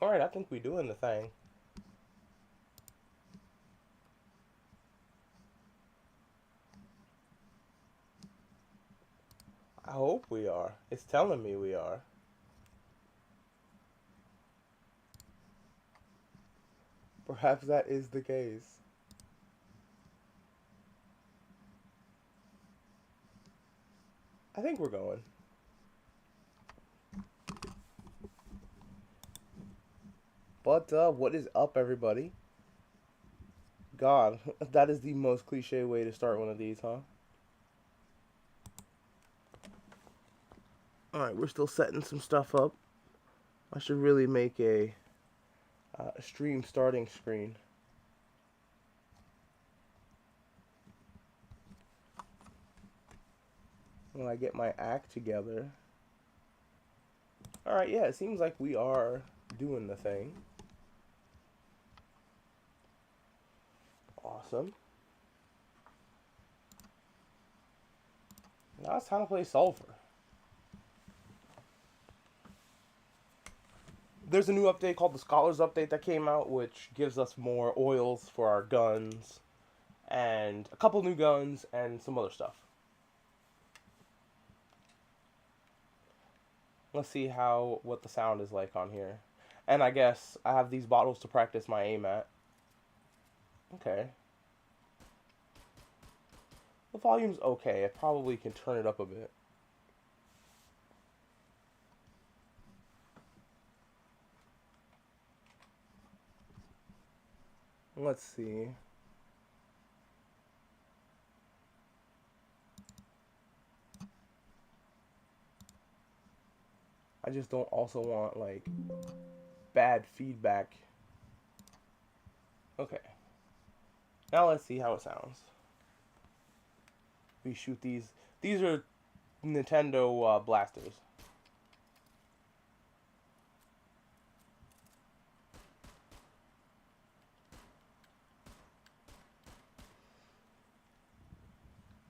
Alright, I think we're doing the thing. I hope we are. It's telling me we are. Perhaps that is the case. I think we're going. But, what is up, everybody? God, that is the most cliche way to start one of these, huh? Alright, we're still setting some stuff up. I should really make a stream starting screen. When I get my act together. Alright, yeah, it seems like we are doing the thing. Awesome. Now it's time to play Sulfur. There's a new update called the Scholars Update that came out, which gives us more oils for our guns, and a couple new guns, and some other stuff. Let's see what the sound is like on here. And I guess I have these bottles to practice my aim at. Okay. The volume's okay. I probably can turn it up a bit. Let's see. I just don't also want, like, bad feedback. Okay. Now let's see how it sounds. We shoot these. These are Nintendo blasters.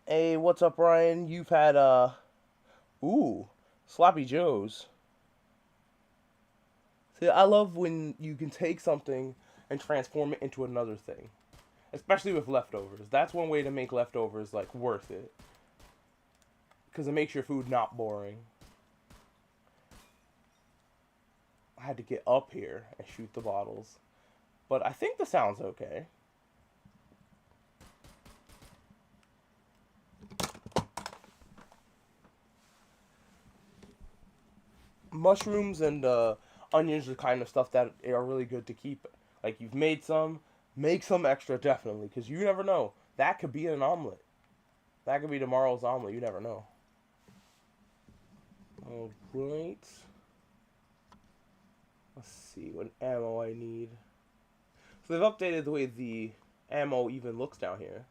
Hey, what's up, Ryan? You've had, ooh, Sloppy Joes. See, I love when you can take something and transform it into another thing. Especially with leftovers. That's one way to make leftovers, like, worth it. Because it makes your food not boring. I had to get up here and shoot the bottles. But I think the sound's okay. Mushrooms and onions are kind of stuff that are really good to keep. Like, you've made some, make some extra, definitely. Because you never know. That could be an omelet. That could be tomorrow's omelet. You never know. Alright. Let's see what ammo I need. So they've updated the way the ammo even looks down here.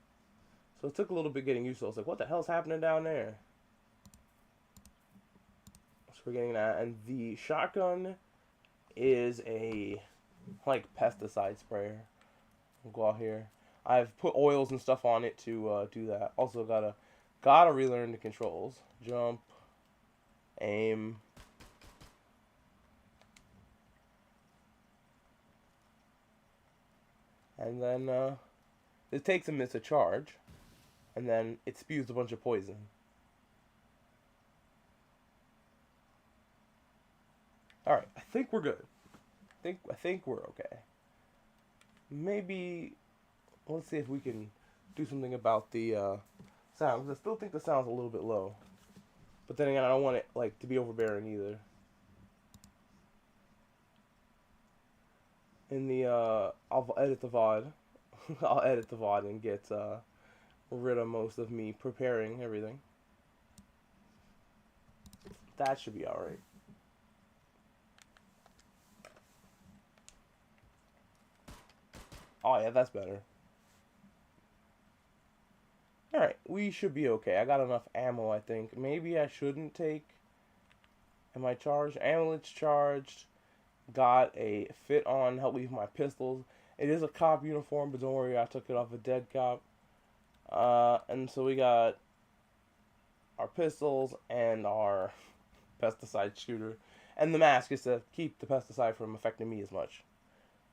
So it took a little bit getting used to it. I was like, what the hell's happening down there? So we're getting that. And the shotgun is a, like, pesticide sprayer. We'll go out here. I've put oils and stuff on it to do that. Also gotta relearn the controls. Jump. Aim. And then it takes a minute to charge. And then it spews a bunch of poison. Alright, I think we're good. I think we're okay. Maybe let's see if we can do something about the sound. Because I still think the sound's a little bit low. But then again, I don't want it, like, to be overbearing either. In the I'll edit the VOD. I'll edit the VOD and get rid of most of me preparing everything. That should be alright. Oh yeah, that's better. Alright, we should be okay. I got enough ammo, I think. Maybe I shouldn't take... Am I charged? Amulet's charged. Got a fit on, help me with my pistols. It is a cop uniform, but don't worry, I took it off a dead cop. And so we got our pistols and our pesticide shooter. And the mask is to keep the pesticide from affecting me as much.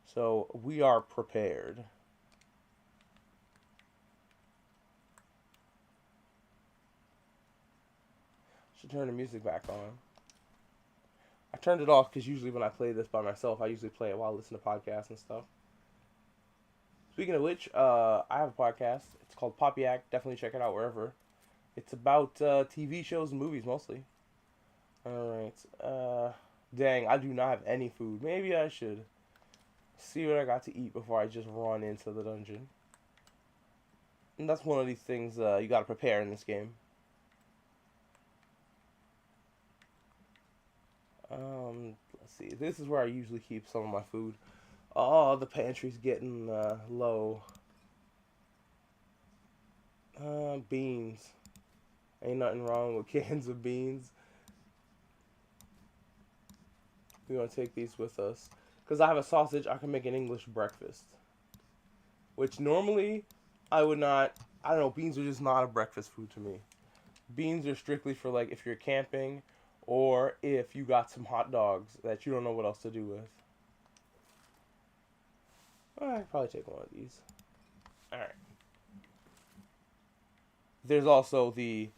So we are prepared. Should turn the music back on. I turned it off because usually when I play this by myself, I usually play it while I listen to podcasts and stuff. Speaking of which, I have a podcast. It's called Poppyak. Definitely check it out wherever. It's about TV shows and movies mostly. Alright. Dang, I do not have any food. Maybe I should see what I got to eat before I just run into the dungeon. And that's one of these things you gotta prepare in this game. Let's see. This is where I usually keep some of my food. Oh, the pantry's getting low. Beans. Ain't nothing wrong with cans of beans. We're gonna take these with us. Because I have a sausage, I can make an English breakfast. Which normally, I would not... I don't know, beans are just not a breakfast food to me. Beans are strictly for, like, if you're camping... or if you got some hot dogs that you don't know what else to do with. I could probably take one of these. Alright. There's also the,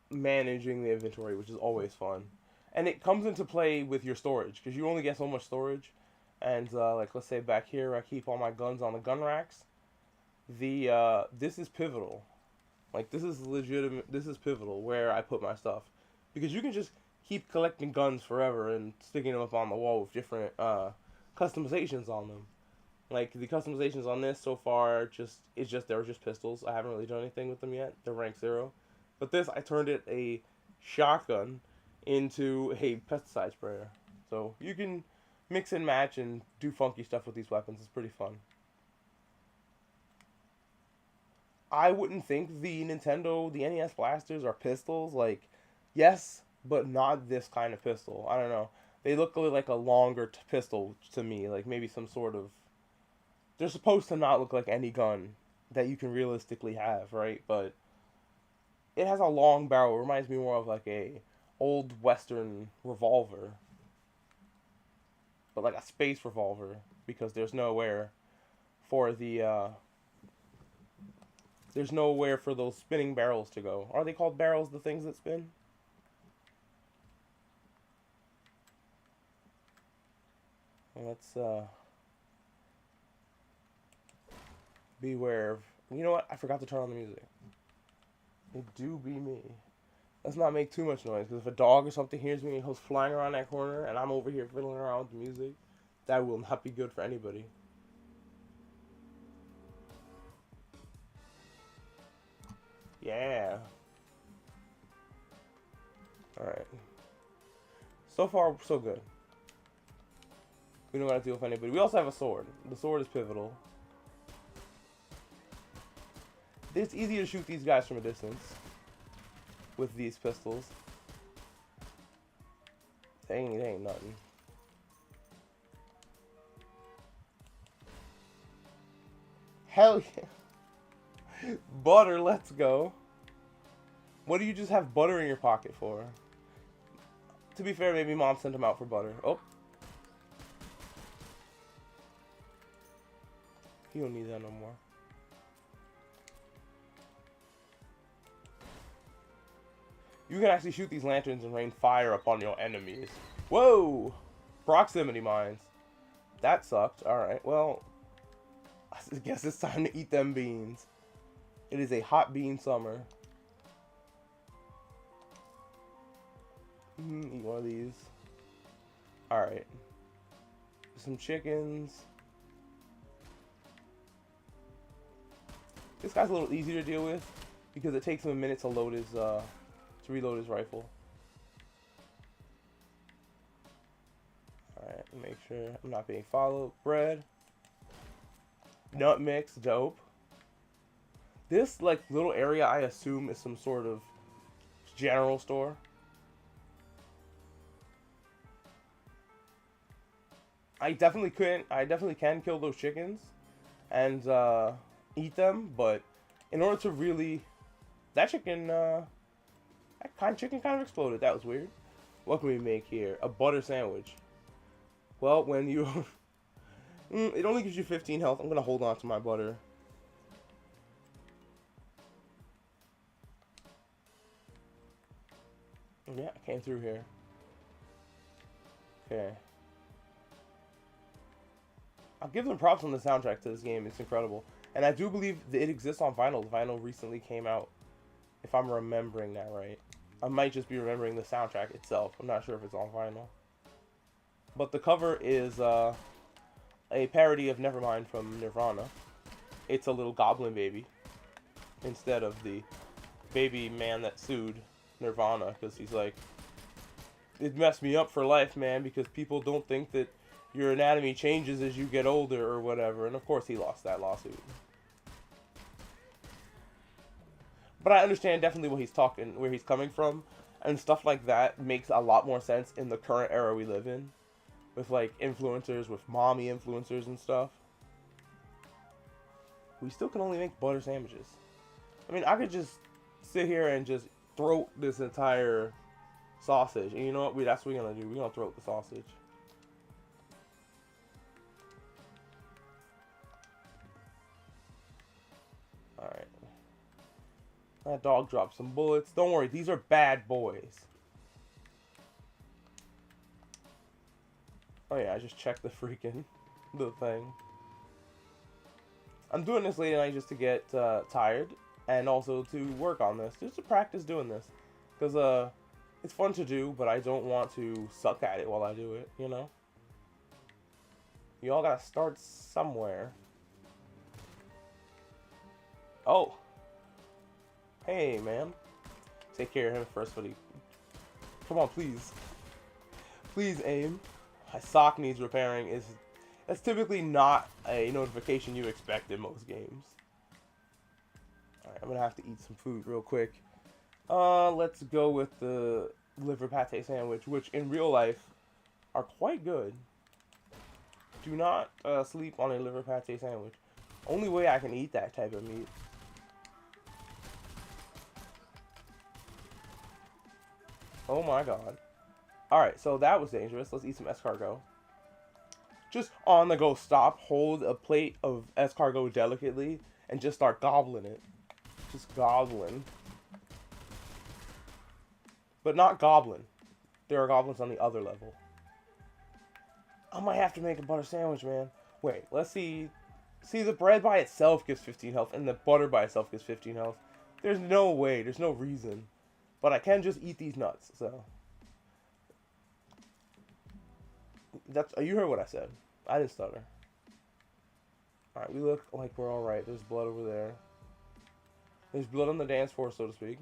managing the inventory, which is always fun. And it comes into play with your storage, because you only get so much storage. And, like, let's say back here, I keep all my guns on the gun racks. This is pivotal. Like, this is legitimate, this is pivotal where I put my stuff. Because you can just keep collecting guns forever and sticking them up on the wall with different customizations on them. Like, the customizations on this so far, they're just pistols. I haven't really done anything with them yet. They're rank 0. But this, I turned it a shotgun into a pesticide sprayer. So, you can mix and match and do funky stuff with these weapons. It's pretty fun. I wouldn't think the NES blasters are pistols. Like, yes, but not this kind of pistol. I don't know. They look like a longer pistol to me. Like, maybe some sort of... They're supposed to not look like any gun that you can realistically have, right? But it has a long barrel. It reminds me more of like a old Western revolver. But like a space revolver. Because there's nowhere for the... There's nowhere for those spinning barrels to go. Are they called barrels, the things that spin? Let's, beware of... You know what? I forgot to turn on the music. It do be me. Let's not make too much noise, because if a dog or something hears me and goes flying around that corner, and I'm over here fiddling around with the music, that will not be good for anybody. Yeah. Alright. So far, so good. We don't gotta deal with anybody. We also have a sword. The sword is pivotal. It's easy to shoot these guys from a distance with these pistols. They ain't nothing. Hell yeah. Butter, let's go. What do you just have butter in your pocket for? To be fair, maybe mom sent him out for butter. Oh. You don't need that no more. You can actually shoot these lanterns and rain fire upon your enemies. Whoa! Proximity mines. That sucked. Alright, well, I guess it's time to eat them beans. It is a hot bean summer. Eat one of these. Alright. Some chickens. This guy's a little easier to deal with because it takes him a minute to load his, to reload his rifle. Alright, make sure I'm not being followed. Bread. Nut mix, dope. This, like, little area I assume is some sort of general store. I definitely can kill those chickens and eat them, but in order to really... That chicken, That kind of chicken kind of exploded. That was weird. What can we make here? A butter sandwich. Well, when you... it only gives you 15 health. I'm going to hold on to my butter. Yeah, I came through here. Okay. I'll give them props on the soundtrack to this game. It's incredible. And I do believe that it exists on vinyl. The vinyl recently came out. If I'm remembering that right. I might just be remembering the soundtrack itself. I'm not sure if it's on vinyl. But the cover is a parody of Nevermind from Nirvana. It's a little goblin baby. Instead of the baby man that sued Nirvana. Because he's like, it messed me up for life, man. Because people don't think that your anatomy changes as you get older or whatever. And of course he lost that lawsuit. But I understand definitely where he's coming from. And stuff like that makes a lot more sense in the current era we live in. With like influencers, with mommy influencers and stuff. We still can only make butter sandwiches. I mean, I could just sit here and just throat this entire sausage. And you know what? That's what we're going to do. We're going to throat the sausage. Alright. That dog dropped some bullets. Don't worry, these are bad boys. Oh yeah, I just checked the freaking thing. I'm doing this late at night just to get tired. And also to work on this. Just to practice doing this. Because it's fun to do, but I don't want to suck at it while I do it, you know? You all gotta start somewhere. Oh. Hey, man. Take care of him first, buddy. Come on, please. Please aim. My sock needs repairing. That's typically not a notification you expect in most games. Alright, I'm gonna have to eat some food real quick. Let's go with the liver pate sandwich, which in real life are quite good. Do not sleep on a liver pate sandwich. Only way I can eat that type of meat. Oh my god. Alright, so that was dangerous. Let's eat some escargot. Just on the go, stop, hold a plate of escargot delicately, and just start gobbling it. Just gobbling. But not goblin. There are goblins on the other level. I might have to make a butter sandwich, man. Wait, let's see. See, the bread by itself gives 15 health, and the butter by itself gives 15 health. There's no way, there's no reason. But I can just eat these nuts, so. You heard what I said. I didn't stutter. Alright, we look like we're alright. There's blood over there. There's blood on the dance floor, so to speak.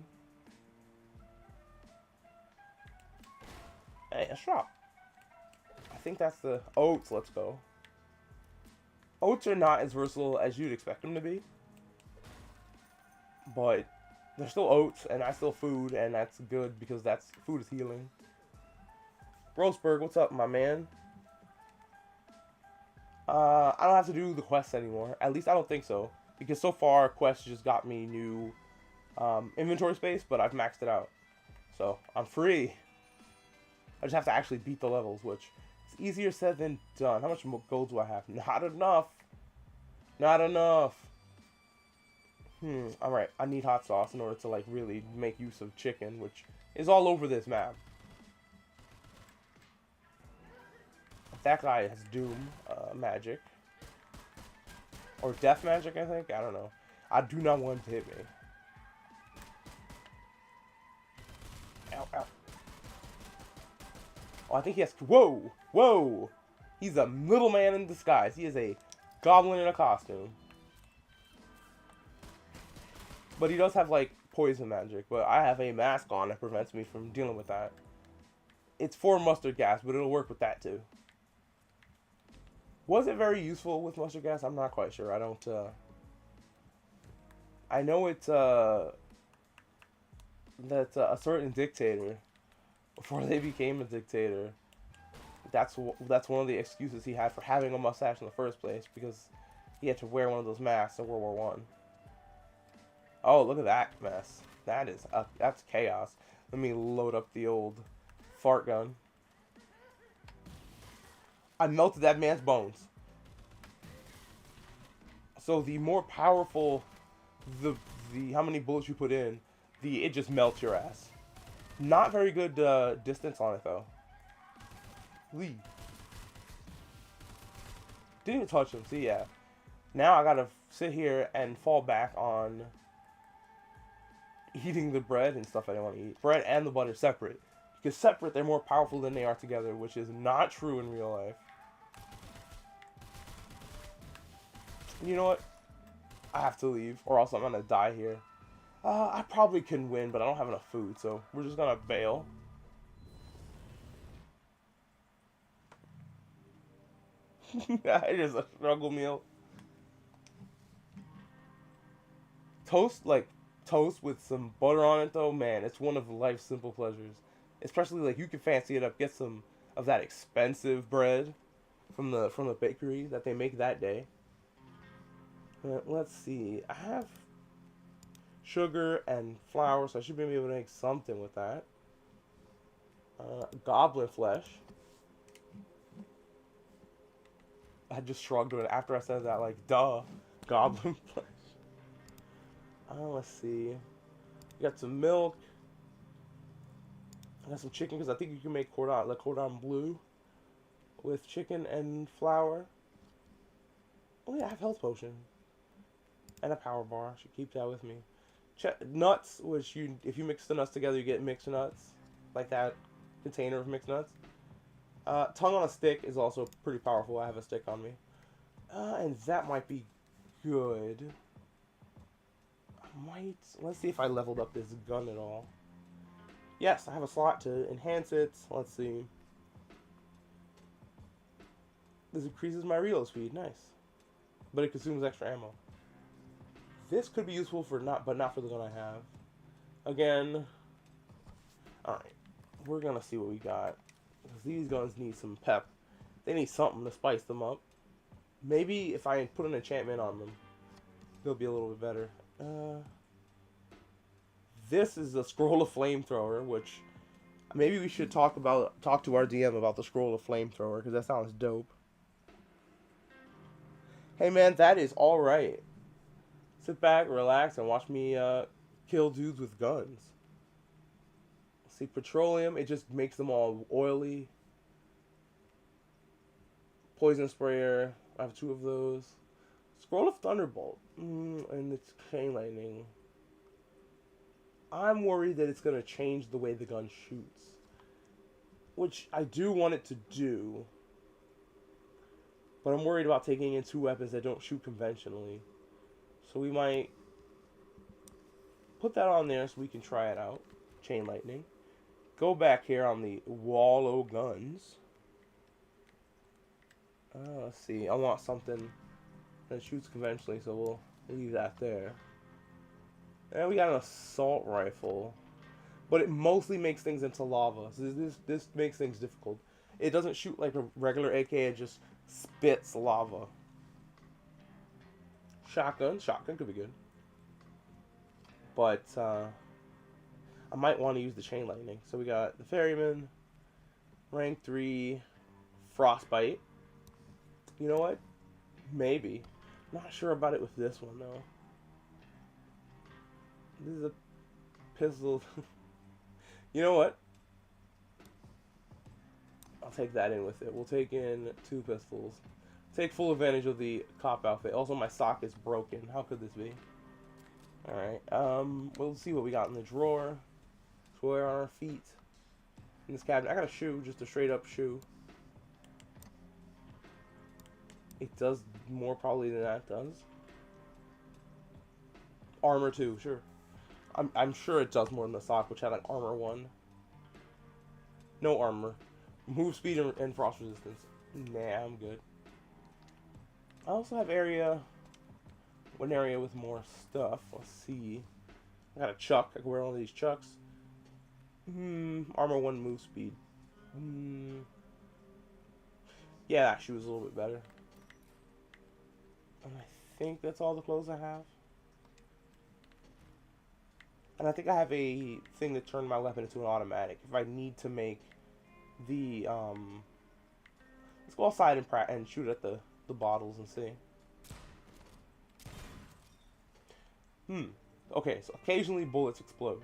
Hey, a shop. I think that's the oats. Let's go. Oats are not as versatile as you'd expect them to be. But they're still oats, and that's still food, and that's good because food is healing. Roseburg, what's up, my man? I don't have to do the quests anymore. At least I don't think so. Because so far, quests just got me new inventory space, but I've maxed it out. So, I'm free. I just have to actually beat the levels, which is easier said than done. How much gold do I have? Not enough. Not enough. Alright, I need hot sauce in order to, like, really make use of chicken, which is all over this map. That guy has Doom magic. Or Death magic, I think? I don't know. I do not want him to hit me. Ow, ow. Oh, I think he has... Whoa! Whoa! He's a little man in disguise. He is a goblin in a costume. But he does have, like, poison magic. But I have a mask on that prevents me from dealing with that. It's for mustard gas, but it'll work with that, too. Was it very useful with mustard gas? I'm not quite sure. I don't, I know it's, that a certain dictator, before they became a dictator, that's one of the excuses he had for having a mustache in the first place, because he had to wear one of those masks in World War I. Oh, look at that mess. That's chaos. Let me load up the old fart gun. I melted that man's bones. So the more powerful the how many bullets you put in, it just melts your ass. Not very good distance on it though. Leave. Didn't even touch him. See, yeah. Now I gotta sit here and fall back on eating the bread and stuff I don't want to eat. Bread and the butter separate. Because separate, they're more powerful than they are together, which is not true in real life. You know what? I have to leave, or else I'm gonna die here. I probably can win, but I don't have enough food, so we're just gonna bail. It is a struggle meal. Toast with some butter on it, though, man, it's one of life's simple pleasures. Especially, like, you can fancy it up, get some of that expensive bread from the bakery that they make that day. Let's see. I have sugar and flour, so I should be able to make something with that. Goblin flesh. I just shrugged it after I said that, like, duh. Goblin flesh. Let's see. We got some milk. I got some chicken, because I think you can make cordon bleu with chicken and flour. Oh yeah, I have health potion. And a power bar. I should keep that with me. Nuts, which if you mix the nuts together, you get mixed nuts. Like that container of mixed nuts. Tongue on a stick is also pretty powerful. I have a stick on me. And that might be good. Let's see if I leveled up this gun at all. Yes, I have a slot to enhance it. Let's see. This increases my reload speed. Nice. But it consumes extra ammo. This could be useful but not for the gun I have. Again. Alright. We're gonna see what we got. Because these guns need some pep. They need something to spice them up. Maybe if I put an enchantment on them, they'll be a little bit better. This is a scroll of flamethrower, which maybe we should talk to our DM about the scroll of flamethrower, because that sounds dope. Hey man, that is alright. Sit back, relax, and watch me kill dudes with guns. See, petroleum, it just makes them all oily. Poison sprayer, I have 2 of those. Scroll of Thunderbolt, and it's chain lightning. I'm worried that it's going to change the way the gun shoots. Which I do want it to do. But I'm worried about taking in 2 weapons that don't shoot conventionally. So we might put that on there so we can try it out. Chain lightning. Go back here on the Wallow guns. Let's see. I want something that shoots conventionally, so we'll leave that there. And we got an assault rifle, but it mostly makes things into lava. So this makes things difficult. It doesn't shoot like a regular AK. It just spits lava. Shotgun could be good, but I might want to use the chain lightning. So we got the ferryman, rank 3, frostbite. You know what? Maybe. Not sure about it with this one though. This is a pistol. You know what? I'll take that in with it. We'll take in 2 pistols. Take full advantage of the cop outfit. Also, my sock is broken. How could this be? Alright. We'll see what we got in the drawer. So where are our feet? In this cabinet. I got a shoe. Just a straight up shoe. It does more probably than that does. Armor 2, sure. I'm sure it does more than the sock, which had like armor 1. No armor. Move speed and frost resistance. Nah, I'm good. I also have one area with more stuff. Let's see. I got a chuck. I can wear one of these chucks. Armor 1, move speed. Yeah, that shoe is a little bit better. And I think that's all the clothes I have. And I think I have a thing to turn my weapon into an automatic if I need to make the let's go outside and shoot at the bottles and see. Okay, so occasionally bullets explode.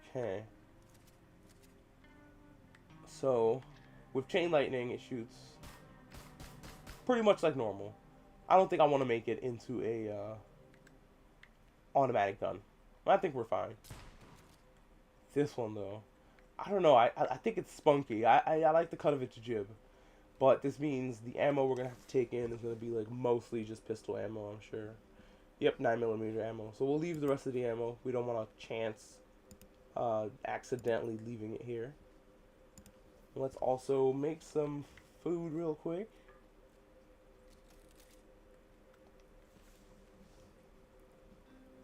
Okay. So with chain lightning it shoots pretty much like normal. I don't think I want to make it into a automatic gun. I think we're fine. This one though, I don't know. I think it's spunky. I like the cut of its jib, but this means the ammo we're gonna have to take in is gonna be like mostly just pistol ammo. I'm sure. Yep, 9mm ammo. So we'll leave the rest of the ammo. We don't want to chance accidentally leaving it here. Let's also make some food real quick.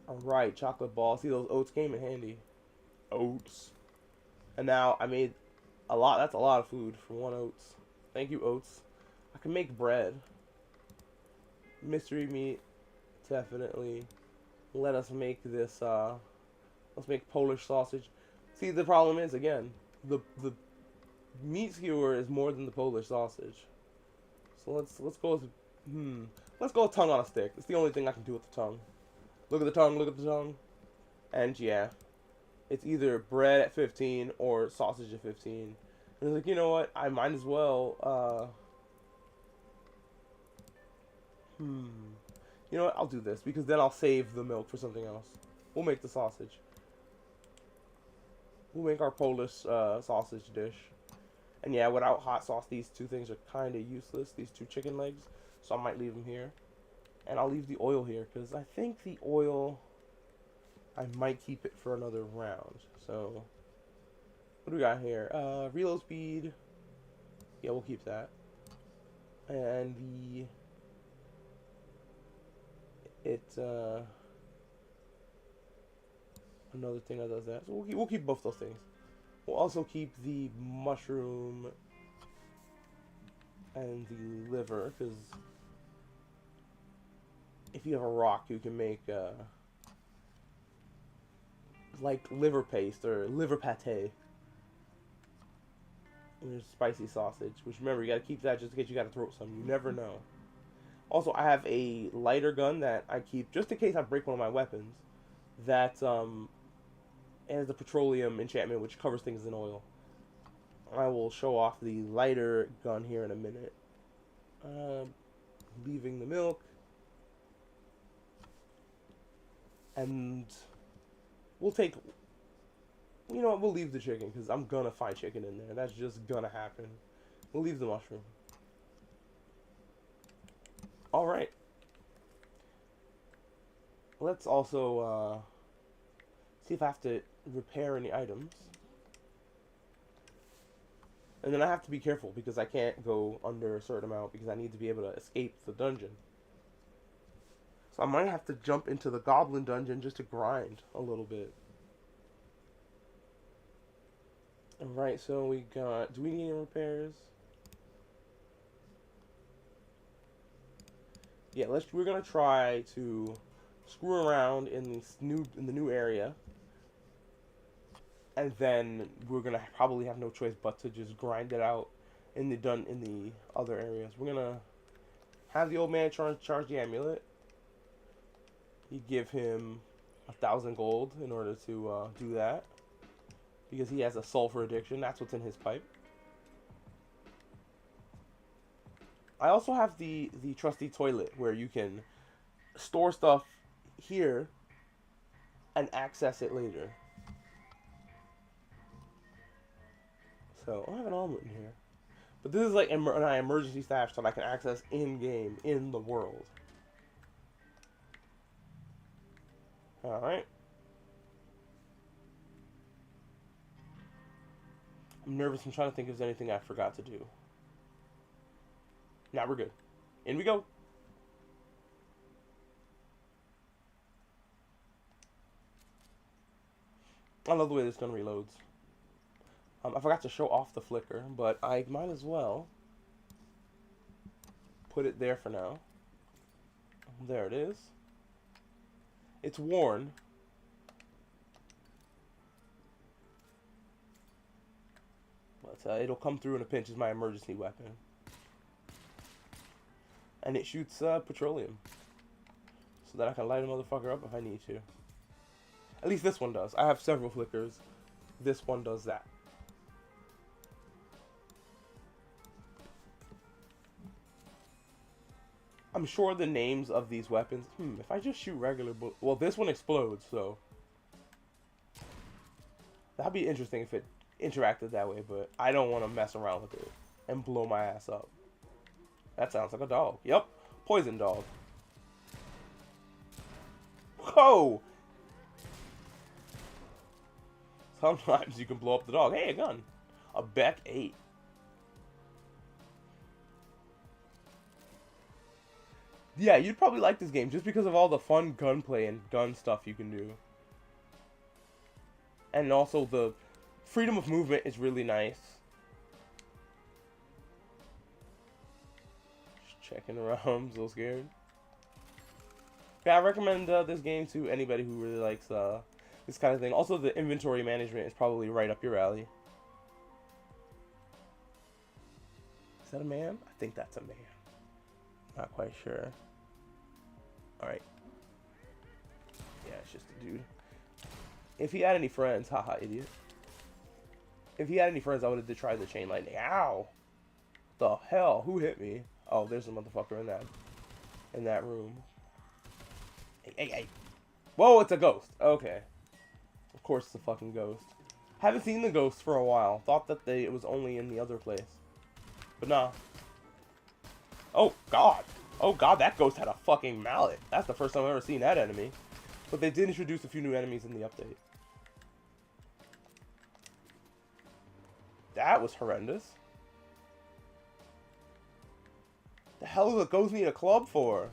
Alright, chocolate balls. See, those oats came in handy. Oats. And now I made a lot. That's a lot of food for one oats. Thank you, oats. I can make bread. Mystery meat. Definitely. Let us make this, let's make Polish sausage. See, the problem is, again, the meat skewer is more than the Polish sausage. So let's go with, let's go with tongue on a stick. It's the only thing I can do with the tongue. Look at the tongue, look at the tongue. And yeah, it's either bread at 15 or sausage at 15. And it's like, you know what? I might as well, you know what? I'll do this because then I'll save the milk for something else. We'll make the sausage. We'll make our Polish sausage dish. And yeah, without hot sauce, these two things are kind of useless. These two chicken legs. So I might leave them here. And I'll leave the oil here because I think the oil, I might keep it for another round. So, what do we got here? Reload speed. Yeah, we'll keep that. And the, another thing that does that. So we'll keep both those things. We'll also keep the mushroom and the liver, because if you have a rock, you can make like liver paste or liver pate. And there's spicy sausage, which remember, you gotta keep that just in case you gotta throw some. You never know. Also, I have a lighter gun that I keep just in case I break one of my weapons. That has the petroleum enchantment, which covers things in oil. I will show off the lighter gun here in a minute. Leaving the milk. And we'll take, you know what, we'll leave the chicken because I'm gonna find chicken in there. That's just gonna happen. We'll leave the mushroom. Alright. Let's also see if I have to repair any items. And then I have to be careful because I can't go under a certain amount because I need to be able to escape the dungeon. So I might have to jump into the goblin dungeon just to grind a little bit. Alright, so we got, do we need any repairs? Yeah, we're gonna try to screw around in the new area. And then we're gonna probably have no choice but to just grind it out in the other areas. We're gonna have the old man charge the amulet. You give him 1,000 gold in order to do that, because he has a sulfur addiction. That's what's in his pipe. I also have the trusty toilet where you can store stuff here and access it later. So I have an omelet in here, but this is like an emergency stash that I can access in game in the world. All right. I'm nervous. I'm trying to think if there's anything I forgot to do. Now we're good. In we go. I love the way this gun reloads. I forgot to show off the flicker, but I might as well put it there for now. There it is. It's worn. It'll come through in a pinch as my emergency weapon. And it shoots petroleum. So that I can light a motherfucker up if I need to. At least this one does. I have several flickers. This one does that. I'm sure the names of these weapons... if I just shoot regular bullets... Well, this one explodes, so... That'd be interesting if it interacted that way, but I don't want to mess around with it and blow my ass up. That sounds like a dog. Yep. Poison dog. Whoa! Sometimes you can blow up the dog. Hey, a gun. A Beck 8. Yeah, you'd probably like this game just because of all the fun gunplay and gun stuff you can do. And also the freedom of movement is really nice. Just checking around, I'm so scared. Yeah, I recommend this game to anybody who really likes this kind of thing. Also, the inventory management is probably right up your alley. Is that a man? I think that's a man. Not quite sure. Alright. Yeah, it's just a dude. If he had any friends, haha, idiot. If he had any friends, I would have tried the chain lightning. Ow! The hell? Who hit me? Oh, there's a motherfucker in that room. Hey, hey, hey! Whoa, it's a ghost. Okay. Of course, it's a fucking ghost. Haven't seen the ghost for a while. Thought that it was only in the other place, but nah. Oh God! Oh God! That ghost had a fucking mallet. That's the first time I've ever seen that enemy. But they did introduce a few new enemies in the update. That was horrendous. The hell does a ghost need a club for?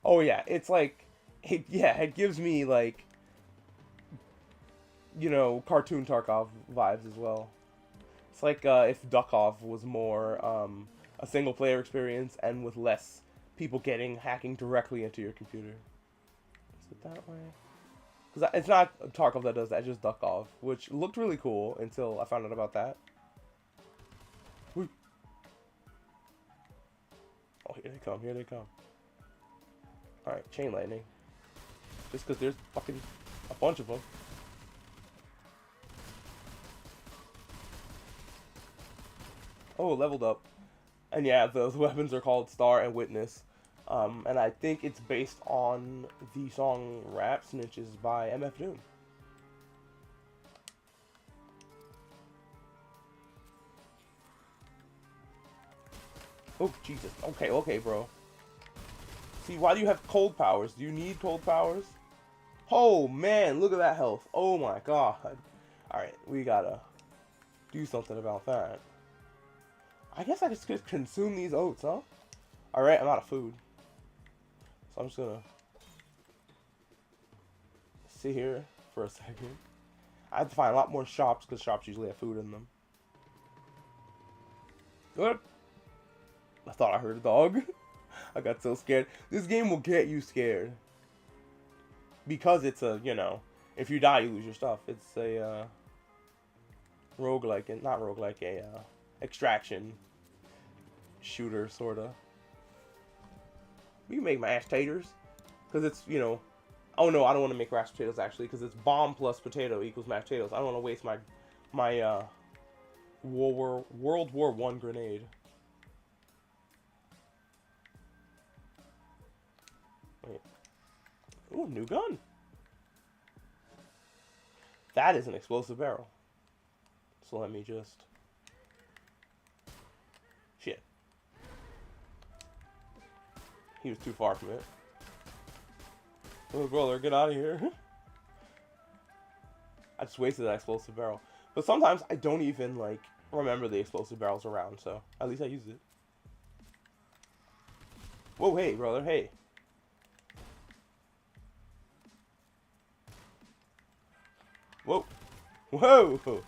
Oh yeah, it's like, it gives me like, you know, cartoon Tarkov vibes as well. It's like if Duckov was more a single player experience and with less people hacking directly into your computer. Is it that way? Because it's not Tarkov that does that, it's just Duckov, which looked really cool until I found out about that. Woo. Oh, here they come, here they come. Alright, chain lightning. Just because there's fucking a bunch of them. Oh, leveled up. And yeah, those weapons are called Star and Witness. And I think it's based on the song Rap Snitches by MF Doom. Oh, Jesus. Okay, okay, bro. See, why do you have cold powers? Do you need cold powers? Oh, man, look at that health. Oh, my God. Alright, we gotta do something about that. I guess I just could consume these oats, huh? Alright, I'm out of food. So I'm just gonna sit here for a second. I have to find a lot more shops because shops usually have food in them. Good. I thought I heard a dog. I got so scared. This game will get you scared. Because it's a, you know, if you die, you lose your stuff. It's a roguelike, and not roguelike, extraction shooter, sorta. We can make mashed taters. Because it's, you know, oh no, I don't want to make mashed potatoes actually, because it's bomb plus potato equals mashed potatoes. I don't want to waste my World War I grenade. Wait. Ooh, new gun. That is an explosive barrel. So let me just... Shit. He was too far from it. Oh, brother, get out of here. I just wasted that explosive barrel. But sometimes I don't even, like, remember the explosive barrels around, so at least I used it. Whoa, hey, brother, hey. Whoa. Whoa!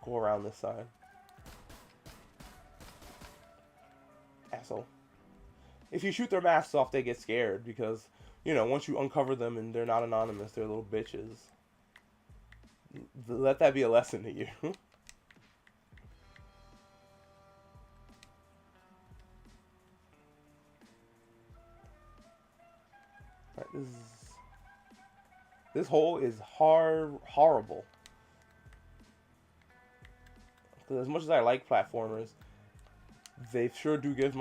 Go around this side. Asshole. If you shoot their masks off, they get scared because, You know, once you uncover them and they're not anonymous, they're little bitches. Let that be a lesson to you. Right, this hole is horrible. Because as much as I like platformers, they sure do give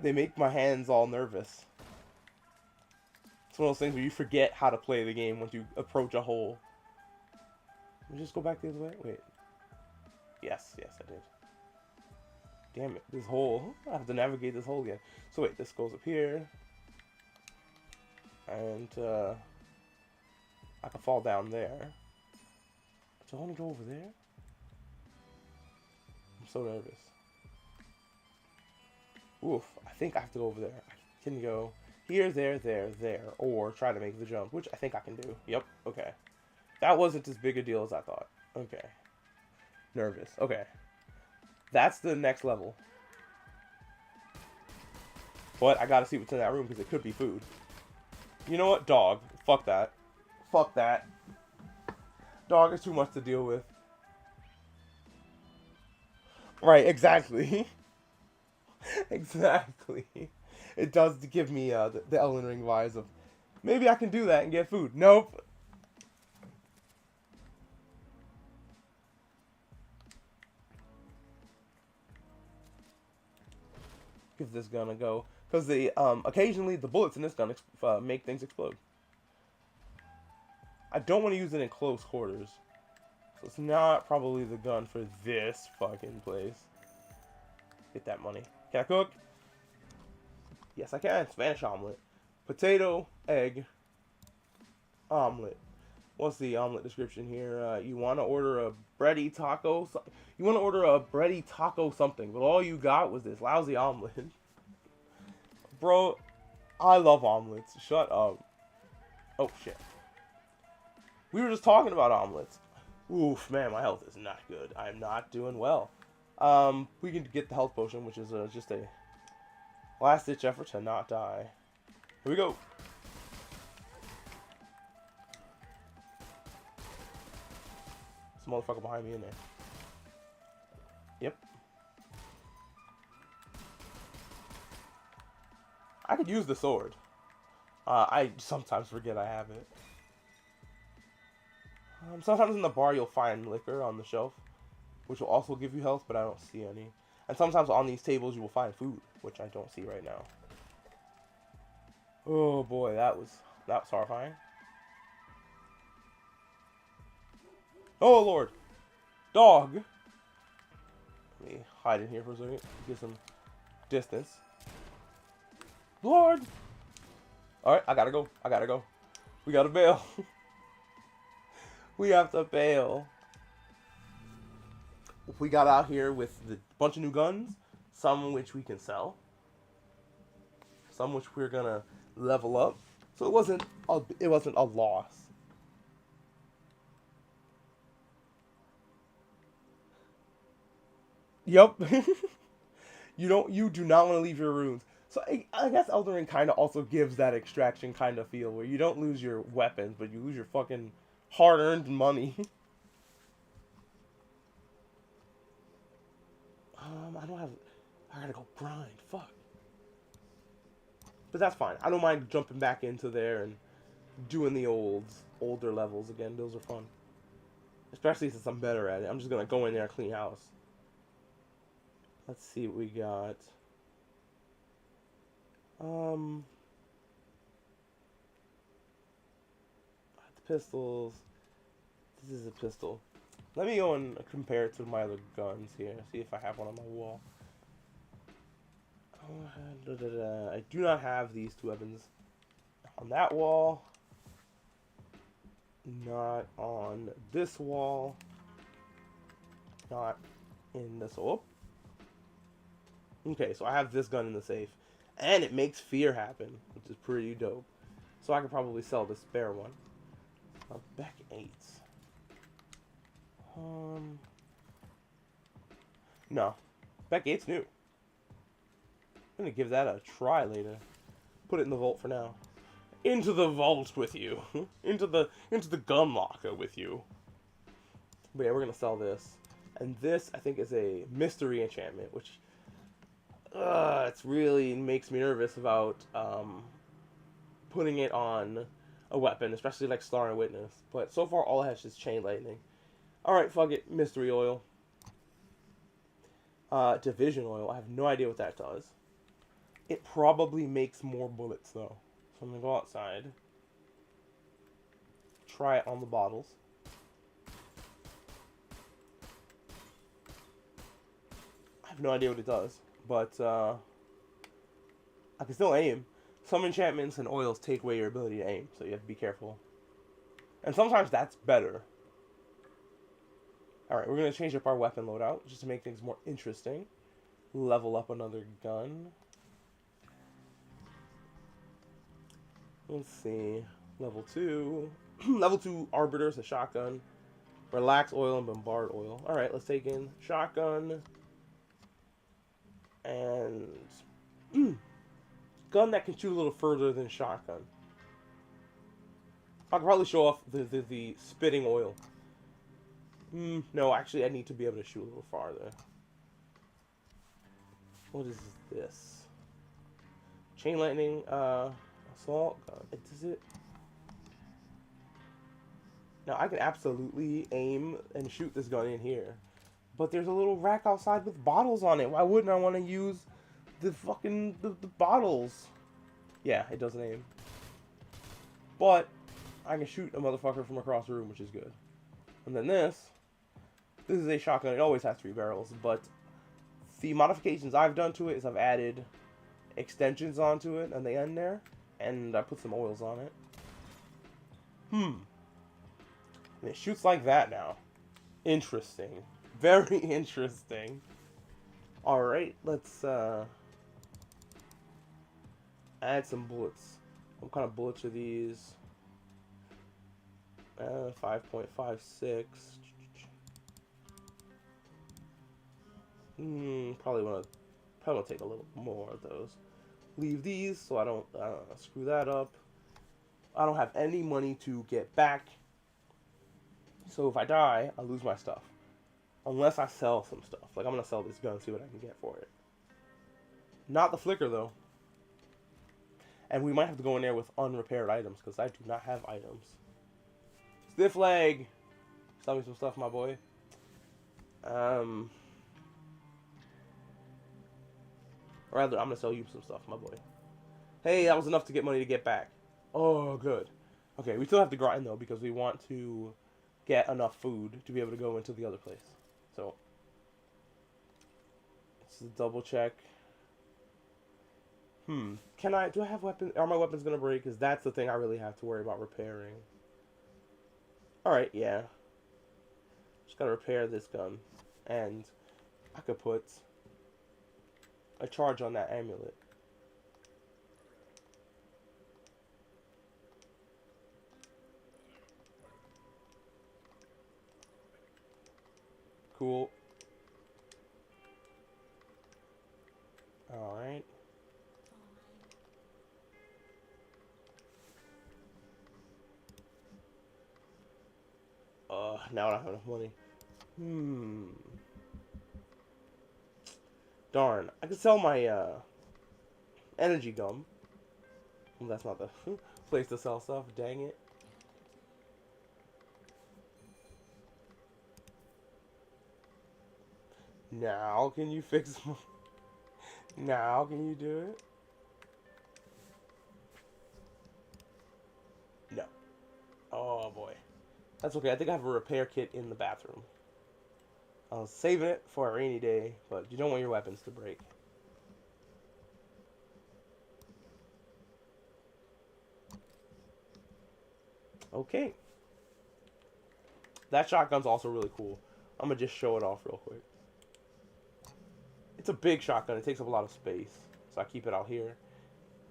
they make my hands all nervous. It's one of those things where you forget how to play the game once you approach a hole. Let me just go back the other way. Wait. Yes, I did. Damn it, this hole. I have to navigate this hole again. So wait, this goes up here. And I can fall down there. Do I want to go over there? I'm so nervous. Oof, I think I have to go over there. I can go here, there, or try to make the jump, which I think I can do. Yep, okay. That wasn't as big a deal as I thought. Okay. Nervous. Okay. That's the next level. But I gotta see what's in that room because it could be food. You know what? Dog. Fuck that. Fuck that. Dog is too much to deal with. Right, exactly. Exactly. It does give me the Elden Ring vibes of maybe I can do that and get food. Nope. Give this gun a go, because occasionally the bullets in this gun make things explode. I don't want to use it in close quarters, so it's not probably the gun for this fucking place. Get that money. Can I cook? Yes, I can. Spanish omelet, potato, egg, omelet. What's the omelet description here? You want to order a bready taco? You want to order a bready taco something, but all you got was this lousy omelet. Bro, I love omelets. Shut up. Oh, shit. We were just talking about omelets. Oof, man, my health is not good. I'm not doing well. We can get the health potion, which is just a last-ditch effort to not die. Here we go. Motherfucker behind me in there. Yep. I could use the sword. I sometimes forget I have it. Sometimes in the bar you'll find liquor on the shelf, which will also give you health, but I don't see any. And sometimes on these tables you will find food, which I don't see right now. Oh boy, that was horrifying. Oh lord! Dog! Let me hide in here for a second. Get some distance. Lord! Alright, I gotta go. We gotta bail. We have to bail. We got out here with a bunch of new guns. Some which we can sell. Some which we're gonna level up. So it wasn't a loss. Yep. You do not want to leave your runes. So I guess Elden Ring kind of also gives that extraction kind of feel where you don't lose your weapons, but you lose your fucking hard-earned money. I gotta go grind. Fuck. But that's fine. I don't mind jumping back into there and doing the older levels again. Those are fun. Especially since I'm better at it. I'm just gonna go in there and clean house. Let's see what we got. The pistols. This is a pistol. Let me go and compare it to my other guns here. See if I have one on my wall. I do not have these two weapons on that wall. Not on this wall. Not in this. Oh. Okay, so I have this gun in the safe. And it makes fear happen, which is pretty dope. So I could probably sell the spare one. Beck 8. No. Beck 8's new. I'm gonna give that a try later. Put it in the vault for now. into the vault with you, into the gun locker with you. But yeah, we're gonna sell this, and this I think is a mystery enchantment, which it really makes me nervous about putting it on a weapon, especially like Star and Witness. But so far, all it has is Chain Lightning. All right, fuck it, Mystery Oil. Division Oil. I have no idea what that does. It probably makes more bullets though. So I'm gonna go outside. Try it on the bottles. I have no idea what it does, but I can still aim. Some enchantments and oils take away your ability to aim, so you have to be careful. And sometimes that's better. Alright, we're going to change up our weapon loadout, just to make things more interesting. Level up another gun. Let's see. Level 2. Level 2 Arbiter's a shotgun. Relax oil and bombard oil. Alright, let's take in shotgun. And gun that can shoot a little further than shotgun. I could probably show off the spitting oil. No, actually I need to be able to shoot a little farther. What is this? Chain lightning, assault gun. Is it? Now I can absolutely aim and shoot this gun in here. But there's a little rack outside with bottles on it. Why wouldn't I want to use the fucking the bottles? Yeah, it doesn't aim. But I can shoot a motherfucker from across the room, which is good. And then this is a shotgun. It always has 3 barrels, but the modifications I've done to it is I've added extensions onto it on the end there, and I put some oils on it. And it shoots like that now. Interesting. Very interesting. Alright, let's add some bullets. What kind of bullets are these? 5.56. Probably wanna take a little more of those. Leave these so I don't screw that up. I don't have any money to get back. So if I die, I lose my stuff. Unless I sell some stuff. Like, I'm going to sell this gun, see what I can get for it. Not the flicker, though. And we might have to go in there with unrepaired items, because I do not have items. Stiff leg! Sell me some stuff, my boy. Rather, I'm going to sell you some stuff, my boy. Hey, that was enough to get money to get back. Oh, good. Okay, we still have to grind, though, because we want to get enough food to be able to go into the other place. So, let's double check. Do I have weapons? Are my weapons going to break? Because that's the thing I really have to worry about repairing. Alright, yeah. Just got to repair this gun. And I could put a charge on that amulet. Cool. Alright. Now I don't have enough money. Darn. I could sell my, energy gum. Well, that's not the place to sell stuff. Dang it. Now can you fix my... Now can you do it? No. Oh boy. That's okay. I think I have a repair kit in the bathroom. I was saving it for a rainy day, but you don't want your weapons to break. Okay. That shotgun's also really cool. I'm gonna just show it off real quick. It's a big shotgun. It takes up a lot of space, so I keep it out here.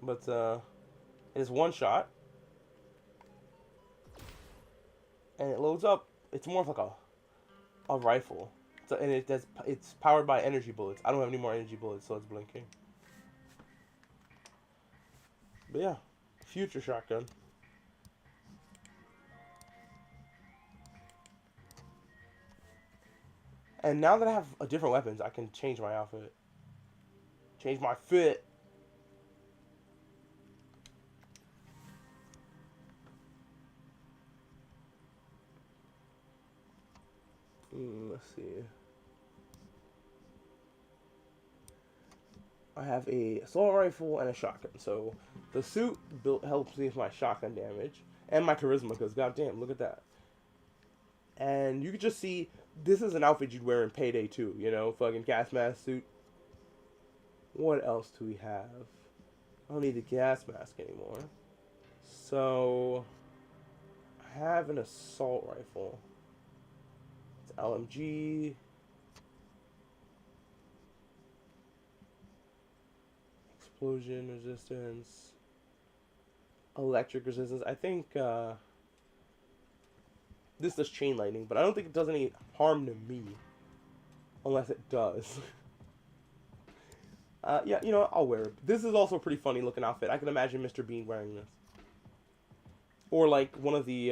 But it is one shot, and it loads up. It's more of like a rifle, and it's powered by energy bullets. I don't have any more energy bullets, so it's blinking. But yeah, future shotgun. And now that I have different weapons, I can change my outfit. Change my fit. Let's see. I have a assault rifle and a shotgun. So the suit helps me with my shotgun damage and my charisma, because goddamn, look at that. And you can just see, this is an outfit you'd wear in Payday 2, you know, fucking gas mask suit. What else do we have? I don't need the gas mask anymore. So I have an assault rifle. It's LMG. Explosion resistance. Electric resistance. I think this does chain lightning, but I don't think it does any harm to me. Unless it does. Yeah, you know what? I'll wear it. This is also a pretty funny looking outfit. I can imagine Mr. Bean wearing this. Or like one of the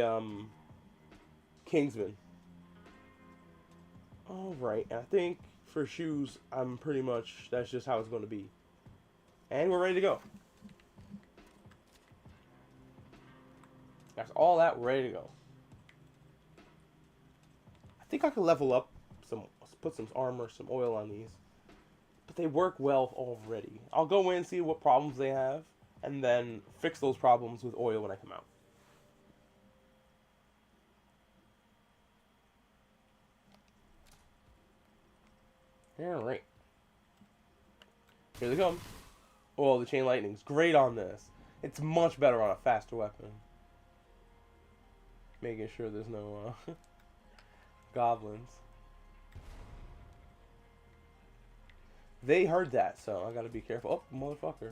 Kingsmen. Alright, and I think for shoes, I'm pretty much, that's just how it's going to be. And we're ready to go. That's all that, we're ready to go. I think I could level up put some armor, some oil on these. But they work well already. I'll go in and see what problems they have, and then fix those problems with oil when I come out. Alright. Here they come. Oh, the chain lightning's great on this. It's much better on a faster weapon. Making sure there's no goblins. They heard that, so I gotta be careful. Oh, motherfucker.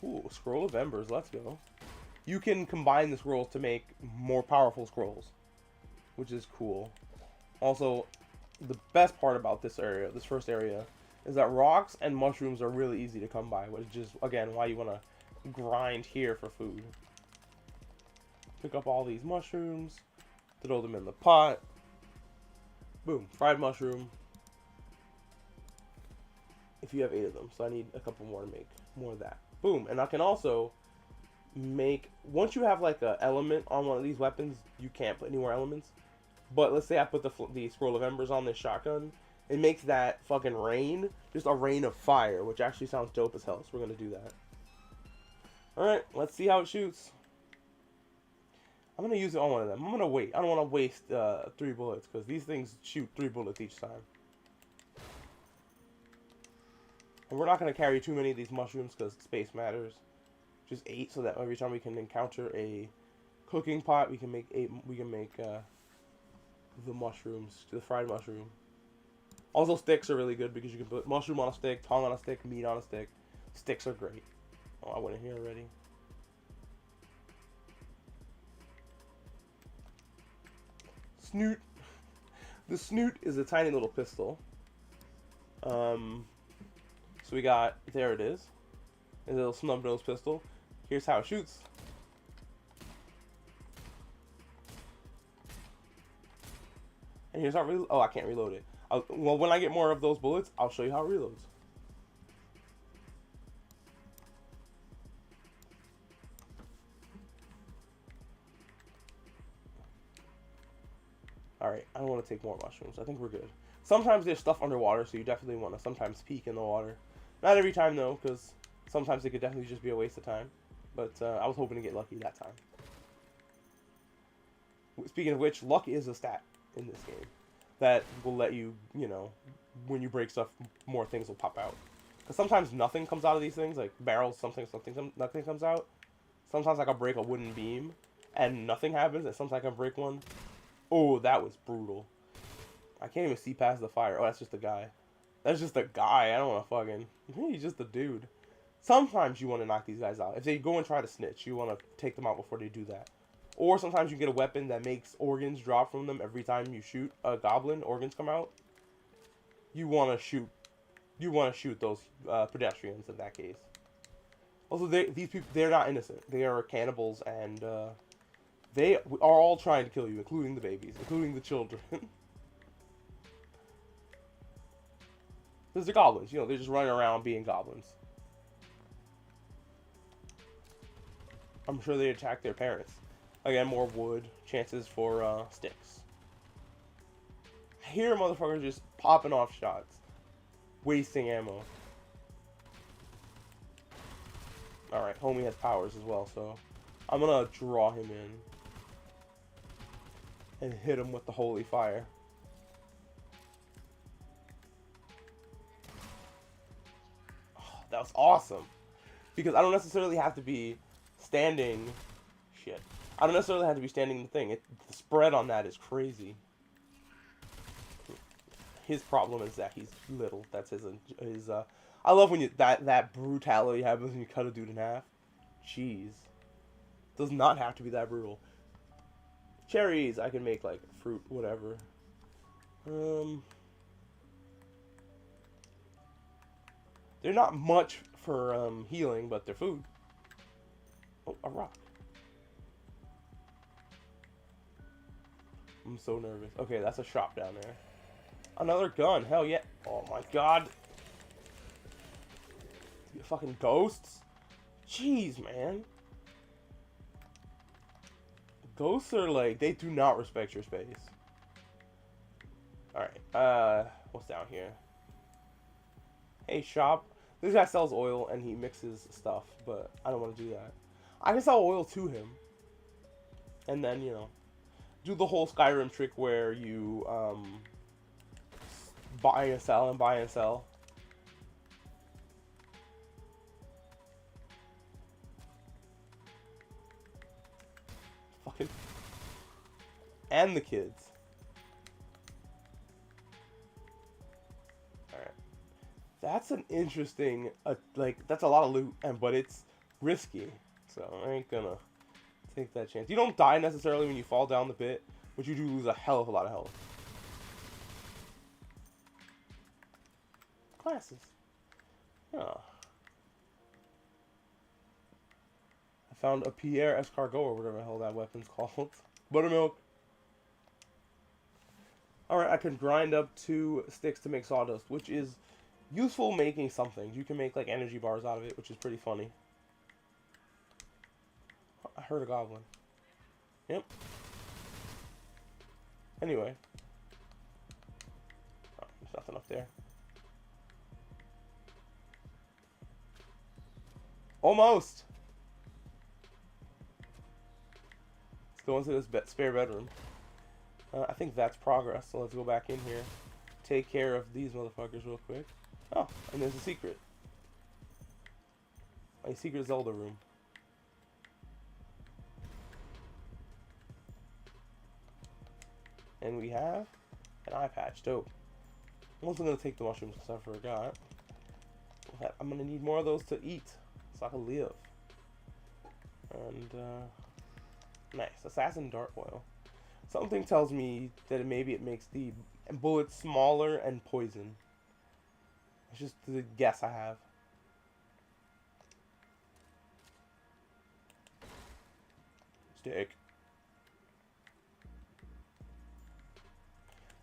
Ooh, scroll of embers. Let's go. You can combine the scrolls to make more powerful scrolls, which is cool. Also, the best part about this area, this first area, is that rocks and mushrooms are really easy to come by, which is, again, why you want to grind here for food. Pick up all these mushrooms, throw them in the pot. Boom, fried mushroom. If you have 8 of them, so I need a couple more to make more of that. Boom, and I can also make, once you have like a element on one of these weapons, you can't put any more elements. But let's say I put the scroll of embers on this shotgun, it makes that fucking rain just a rain of fire, which actually sounds dope as hell, so we're gonna do that. Alright, let's see how it shoots. I'm gonna use it on one of them. I'm gonna wait. I don't want to waste 3 bullets, because these things shoot 3 bullets each time. And we're not going to carry too many of these mushrooms because space matters. Just 8, so that every time we can encounter a cooking pot, we can make 8. We can make the mushrooms, the fried mushroom. Also, sticks are really good because you can put mushroom on a stick, tongue on a stick, meat on a stick. Sticks are great. Oh, I went in here already. Snoot. The snoot is a tiny little pistol. So we got, there it is, a little snub-nose pistol. Here's how it shoots. And here's how it oh, I can't reload it. Well, when I get more of those bullets, I'll show you how it reloads. Alright, I don't want to take more mushrooms. I think we're good. Sometimes there's stuff underwater, so you definitely want to sometimes peek in the water. Not every time, though, because sometimes it could definitely just be a waste of time. But I was hoping to get lucky that time. Speaking of which, luck is a stat in this game that will let you, you know, when you break stuff, more things will pop out. Because sometimes nothing comes out of these things, like barrels, nothing comes out. Sometimes I can break a wooden beam, and nothing happens, and sometimes I can break one. Oh, that was brutal. I can't even see past the fire. Oh, that's just a guy. That's just a guy. I don't want to fucking... He's just a dude. Sometimes you want to knock these guys out. If they go and try to snitch, you want to take them out before they do that. Or sometimes you get a weapon that makes organs drop from them every time you shoot a goblin. Organs come out. You want to shoot. You want to shoot those pedestrians in that case. Also, these people, they're not innocent. They are cannibals, and they are all trying to kill you, including the babies, including the children. Because they're goblins, you know, they're just running around being goblins. I'm sure they attack their parents. Again, more wood, chances for sticks. I hear motherfuckers just popping off shots, wasting ammo. Alright, homie has powers as well, so I'm gonna draw him in and hit him with the holy fire. Oh, that was awesome. Because I don't necessarily have to be standing. Shit. I don't necessarily have to be standing in the thing. The spread on that is crazy. His problem is that he's little. That's his. I love when that brutality happens when you cut a dude in half. Jeez. Does not have to be that brutal. Cherries, I can make like fruit, whatever. They're not much for healing, but they're food. Oh, a rock. I'm so nervous. Okay, that's a shop down there. Another gun. Hell yeah. Oh my god. You fucking ghosts? Jeez, man. Ghosts are like, they do not respect your space. Alright, what's down here? Hey, shop. This guy sells oil and he mixes stuff, but I don't want to do that. I can sell oil to him. And then, you know, do the whole Skyrim trick where you, buy and sell and buy and sell. Fucking. And the kids. Alright. That's an interesting, like, that's a lot of loot, but it's risky. So I ain't gonna take that chance. You don't die necessarily when you fall down the pit, but you do lose a hell of a lot of health. Classes. Oh. I found a Pierre Escargot or whatever the hell that weapon's called. Buttermilk. Alright, I can grind up 2 sticks to make sawdust, which is useful making something. You can make like energy bars out of it, which is pretty funny. I heard a goblin. Yep. Anyway. Oh, there's nothing up there. Almost! Let's go into this spare bedroom. I think that's progress, so let's go back in here. Take care of these motherfuckers real quick. Oh, and there's a secret. A secret Zelda room. And we have an eye patch. Dope. I'm also going to take the mushrooms because I forgot. I'm going to need more of those to eat so I can live. And, nice. Assassin Dart Oil. Something tells me that maybe it makes the bullets smaller and poison. It's just the guess I have. Stick.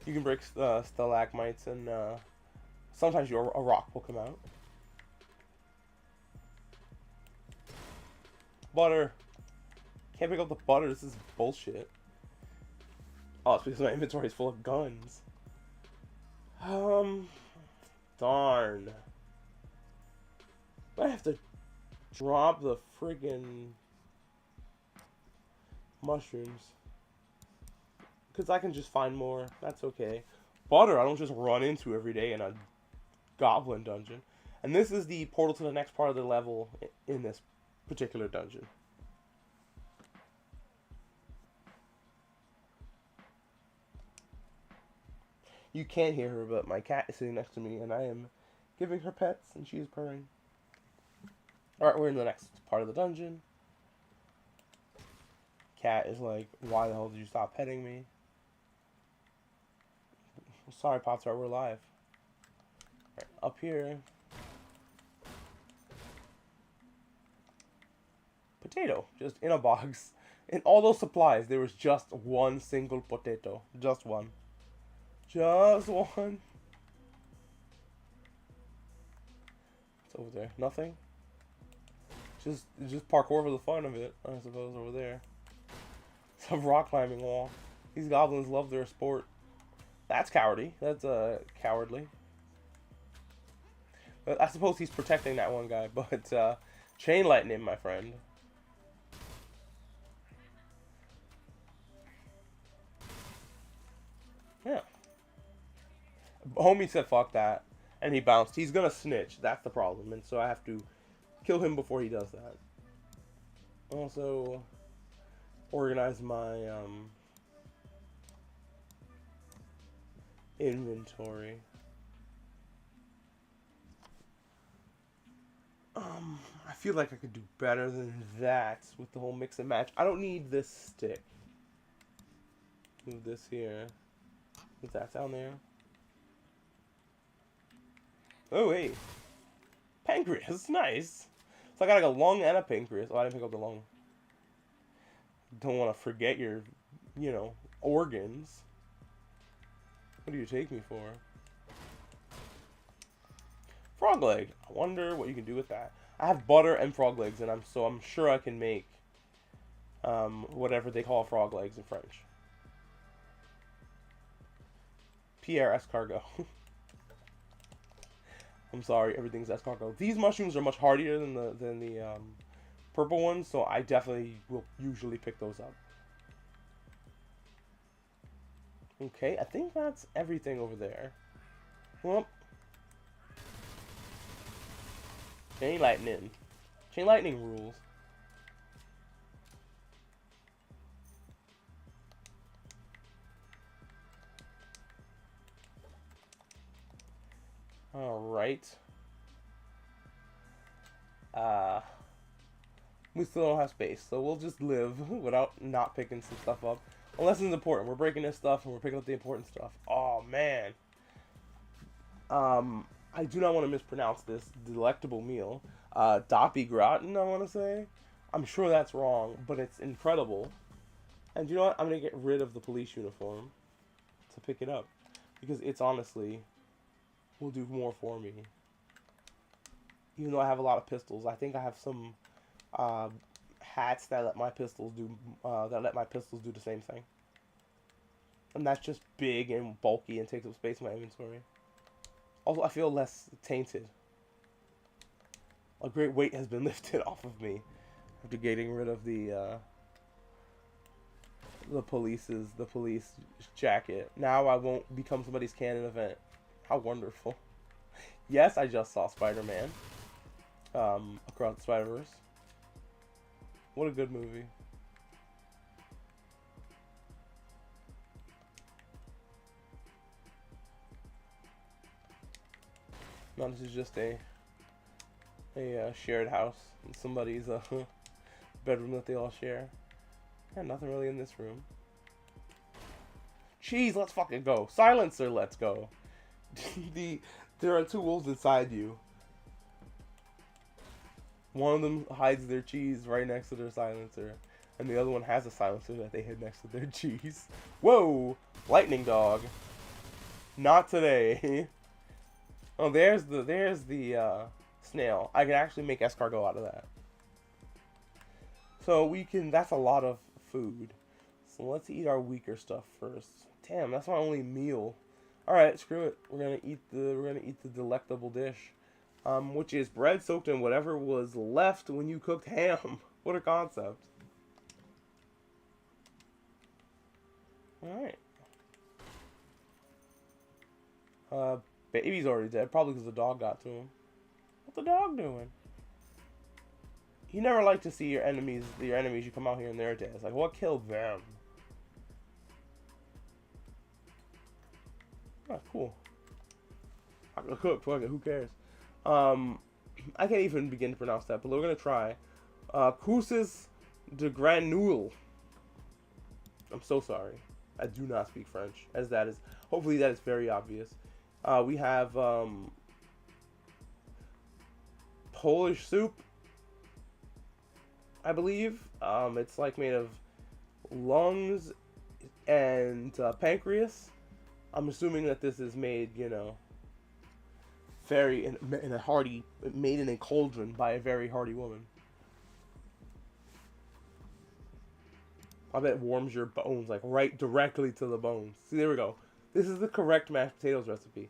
You can break stalagmites and sometimes a rock will come out. Butter. Can't pick up the butter. This is bullshit. Oh, it's because my inventory is full of guns. Darn. I have to drop the friggin' mushrooms. Because I can just find more. That's okay. Butter, I don't just run into every day in a goblin dungeon. And this is the portal to the next part of the level in this particular dungeon. You can't hear her, but my cat is sitting next to me, and I am giving her pets, and she is purring. Alright, we're in the next part of the dungeon. Cat is like, why the hell did you stop petting me? Sorry, Pop-Tart, we're live. Right, up here. Potato, just in a box. In all those supplies, there was just one single potato. Just one. Just one. It's over there. Nothing? Just parkour for the fun of it, I suppose, over there. It's a rock climbing wall. These goblins love their sport. That's cowardly. That's cowardly. But I suppose he's protecting that one guy, but chain lightning, my friend. Yeah. Homie said fuck that, and he bounced. He's gonna snitch. That's the problem, and so I have to kill him before he does that. Also, organize my inventory. I feel like I could do better than that with the whole mix and match. I don't need this stick. Move this here. Is that down there? Oh wait, pancreas, nice. So I got like a lung and a pancreas. Oh, I didn't pick up the lung. Don't want to forget your, organs. What do you take me for? Frog leg. I wonder what you can do with that. I have butter and frog legs, and I'm sure I can make whatever they call frog legs in French. Pierre escargot. I'm sorry, everything's escargot. These mushrooms are much hardier than the purple ones, so I definitely will usually pick those up. Okay, I think that's everything over there. Well, chain lightning. Chain lightning rules. Alright. We still don't have space, so we'll just live without not picking some stuff up. Unless it's important. We're breaking this stuff and we're picking up the important stuff. Oh, man. I do not want to mispronounce this delectable meal. Doppy gratin, I want to say. I'm sure that's wrong, but it's incredible. And you know what? I'm going to get rid of the police uniform to pick it up. Because it's honestly will do more for me. Even though I have a lot of pistols, I think I have some hats that let my pistols do the same thing. And that's just big and bulky and takes up space in my inventory. Also, I feel less tainted. A great weight has been lifted off of me after getting rid of the police jacket. Now I won't become somebody's canon event. How wonderful. Yes, I just saw Spider-Man. Across the Spider-Verse. What a good movie. No, this is just a shared house in somebody's bedroom that they all share. Yeah, nothing really in this room. Jeez, let's fucking go. Silencer, let's go. There are two wolves inside you. One of them hides their cheese right next to their silencer, and the other one has a silencer that they hid next to their cheese. Whoa! Lightning dog. Not today. Oh, there's the snail. I can actually make escargot out of that. So we can. That's a lot of food. So let's eat our weaker stuff first. Damn, that's my only meal. All right, screw it. We're gonna eat the delectable dish, which is bread soaked in whatever was left when you cooked ham. What a concept! All right. Baby's already dead, probably because the dog got to him. What's the dog doing? You never like to see your enemies you come out here and they're dead. It's like, what killed them? Oh, cool. I'm gonna cook, fuck it, who cares? I can't even begin to pronounce that, but we're gonna try. Cousses de granule. I'm so sorry. I do not speak French, as that is, hopefully that is very obvious. We have, Polish soup. I believe. It's like made of lungs and pancreas. I'm assuming that this is made, you know, very in a hearty, made in a cauldron by a very hearty woman. I bet it warms your bones, like right directly to the bones. See, there we go. This is the correct mashed potatoes recipe.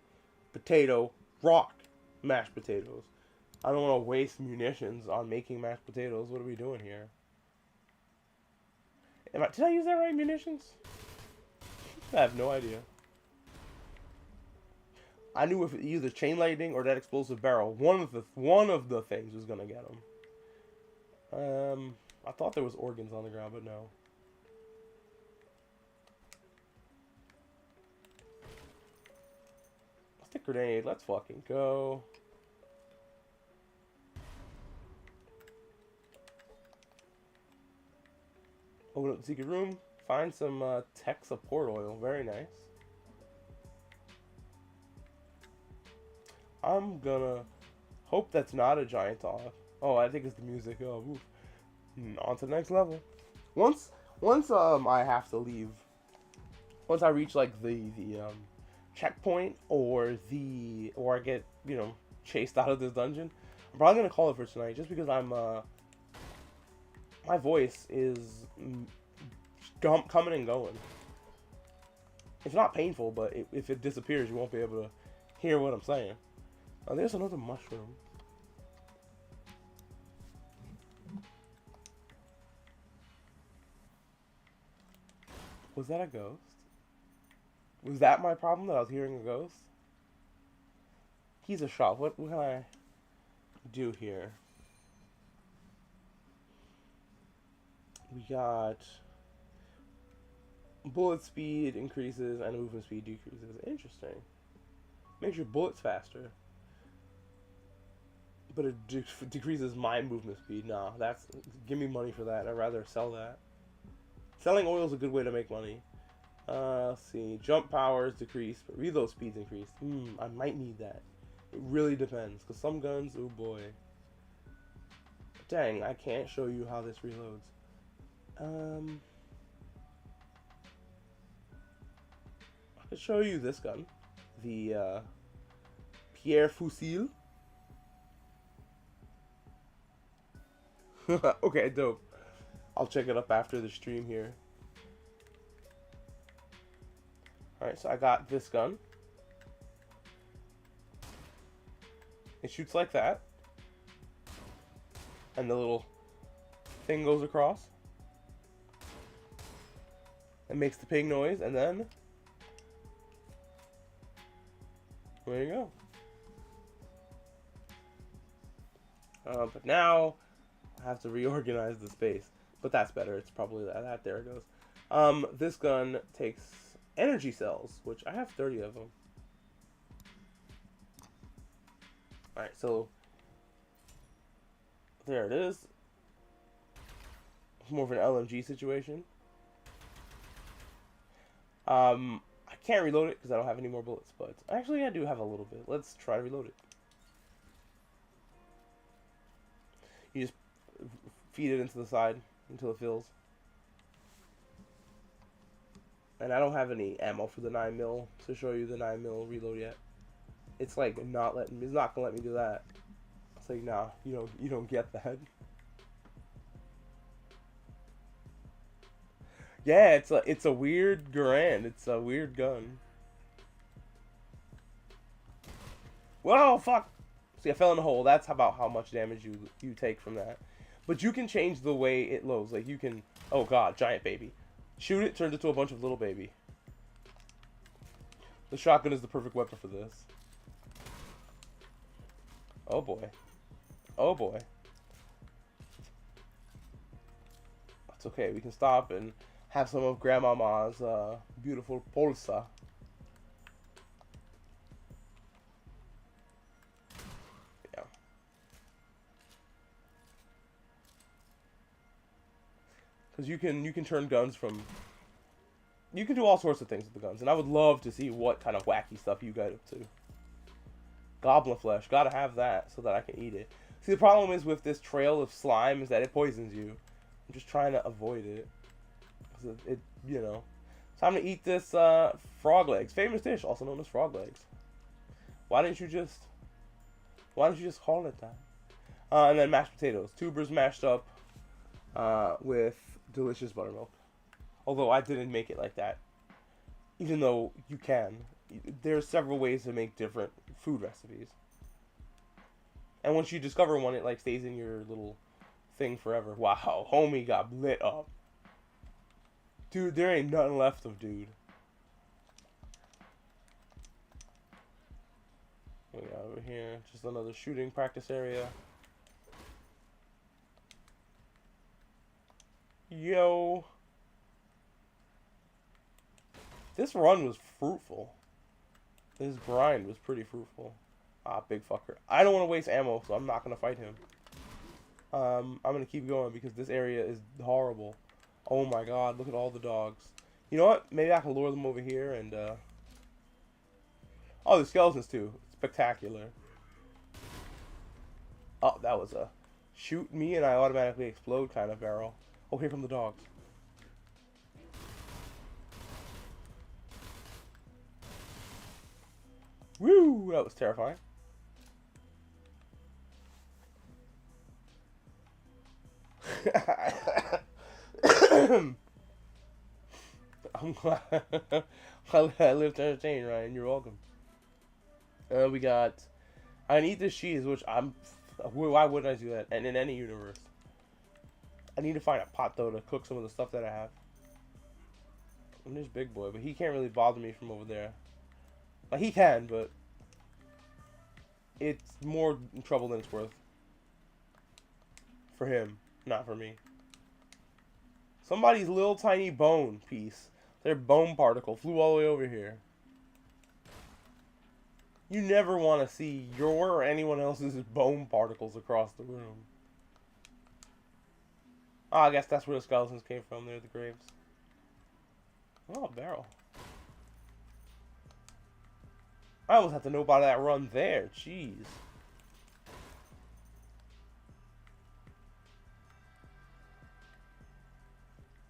Potato, rock, mashed potatoes. I don't want to waste munitions on making mashed potatoes. What are we doing here? Did I use that right, munitions? I have no idea. I knew if either chain lightning or that explosive barrel, one of the things was gonna get him. I thought there was organs on the ground, but no. Stick grenade. Let's fucking go. Open up the secret room. Find some tech support oil. Very nice. I'm gonna hope that's not a giant off. Oh, I think it's the music. Oh, oof. On to the next level. Once I have to leave. Once I reach like the checkpoint or I get, you know, chased out of this dungeon, I'm probably gonna call it for tonight just because I'm my voice is coming and going. It's not painful, but if it disappears, you won't be able to hear what I'm saying. Oh, there's another mushroom. Was that a ghost? Was that my problem, that I was hearing a ghost? He's a shop. What can I do here? We got bullet speed increases and movement speed decreases. Interesting. Makes your bullets faster. But it decreases my movement speed. Nah, give me money for that. I'd rather sell that. Selling oil is a good way to make money. Let's see. Jump powers decrease, but reload speeds increase. I might need that. It really depends, because some guns, oh boy. Dang, I can't show you how this reloads. I could show you this gun. The, Pierre Fusil. Okay, dope. I'll check it up after the stream here. Alright, so I got this gun. It shoots like that. And the little thing goes across. It makes the ping noise, and then there you go. But now I have to reorganize the space. But that's better. It's probably that. There it goes. This gun takes energy cells, which I have 30 of them. Alright, so there it is. It's more of an LMG situation. I can't reload it because I don't have any more bullets, but actually I do have a little bit. Let's try to reload it. You just feed it into the side until it fills. And I don't have any ammo for the 9mm to show you the 9mm reload yet. It's like it's not gonna let me do that. It's like, nah, you don't get that. Yeah, it's a weird Garand. It's a weird gun. Whoa, fuck! See, I fell in a hole. That's about how much damage you take from that. But you can change the way it loads. Like, you can... Oh, God. Giant baby. Shoot it, turns into a bunch of little baby. The shotgun is the perfect weapon for this. Oh, boy. Oh, boy. That's okay. We can stop and have some of Grandmama's beautiful polsa. Yeah. Because you can turn guns from... You can do all sorts of things with the guns. And I would love to see what kind of wacky stuff you get up to. Goblin flesh. Gotta have that so that I can eat it. See, the problem is with this trail of slime is that it poisons you. I'm just trying to avoid it. 'Cause it, you know. Time to eat this frog legs. Famous dish, also known as frog legs. Why didn't you just call it that? And then mashed potatoes. Tubers mashed up with delicious buttermilk. Although I didn't make it like that. Even though you can. There's several ways to make different food recipes. And once you discover one, it like stays in your little thing forever. Wow, homie got lit up. Dude, there ain't nothing left of dude. We got over here, just another shooting practice area. Yo. This run was fruitful. This grind was pretty fruitful. Ah, big fucker. I don't want to waste ammo, so I'm not going to fight him. I'm going to keep going because this area is horrible. Oh my god, look at all the dogs. You know what? Maybe I can lure them over here and, oh, the skeletons too. Spectacular. Oh, that was a shoot me and I automatically explode kind of barrel. Oh, here come the dogs. Woo! That was terrifying. I'm glad I lived to entertain, Ryan. You're welcome. We got. I need this cheese, which I'm. Why wouldn't I do that? And in any universe, I need to find a pot though to cook some of the stuff that I have. And there's Big Boy, but he can't really bother me from over there. Like he can, but it's more trouble than it's worth. For him, not for me. Somebody's little tiny bone piece, their bone particle, flew all the way over here. You never want to see your or anyone else's bone particles across the room. Oh, I guess that's where the skeletons came from. They're the graves. Oh, a barrel. I almost have to know about that run there. Jeez.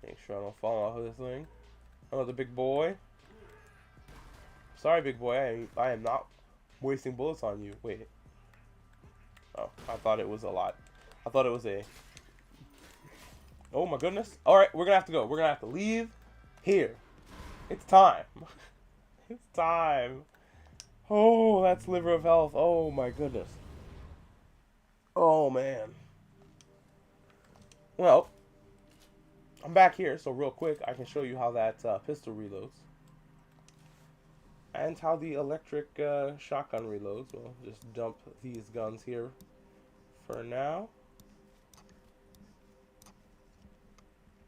Make sure I don't fall off of this thing. Another big boy. Sorry, big boy. I am not wasting bullets on you. Wait. Oh, I thought it was a lot. I thought it was a... Oh my goodness. Alright, we're gonna have to go. We're gonna have to leave here. It's time. It's time. Oh, that's liver of health. Oh my goodness. Oh man. Well, I'm back here, so real quick, I can show you how that pistol reloads. And how the electric shotgun reloads. We'll just dump these guns here for now.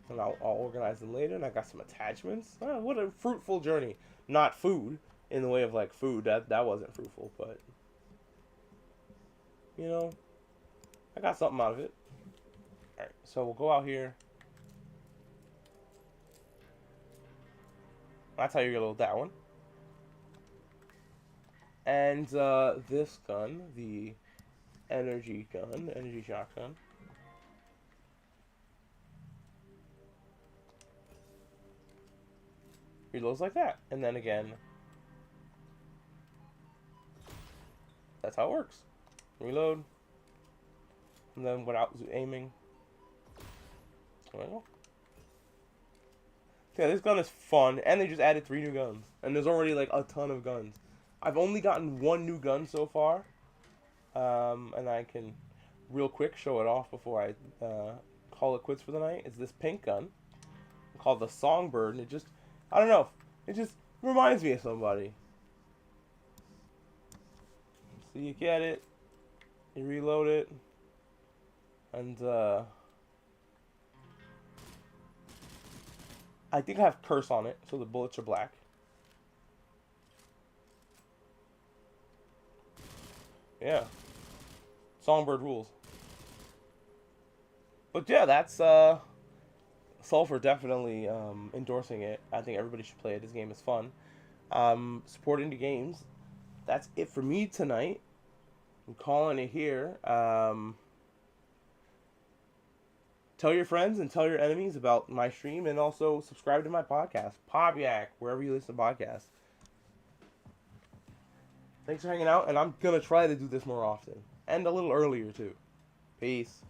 And I'll organize them later. And I got some attachments. Oh, what a fruitful journey. Not food, in the way of like food. That wasn't fruitful, but you know, I got something out of it. Alright, so we'll go out here. That's how you reload that one. And this gun, the energy gun, energy shotgun. Reloads like that. And then again, that's how it works. Reload. And then without aiming. Well. Yeah, this gun is fun. And they just added 3 new guns. And there's already like a ton of guns. I've only gotten 1 new gun so far. And I can real quick show it off before I call it quits for the night. It's this pink gun called the Songbird. And it just, I don't know, it just reminds me of somebody. So you get it, you reload it, and I think I have curse on it, so the bullets are black. Yeah. Songbird rules. But yeah, that's SULFUR definitely endorsing it. I think everybody should play it. This game is fun. Supporting the games. That's it for me tonight. I'm calling it here. Tell your friends and tell your enemies about my stream, and also subscribe to my podcast, Pobyak, wherever you listen to podcasts. Thanks for hanging out, and I'm gonna try to do this more often and a little earlier too. Peace.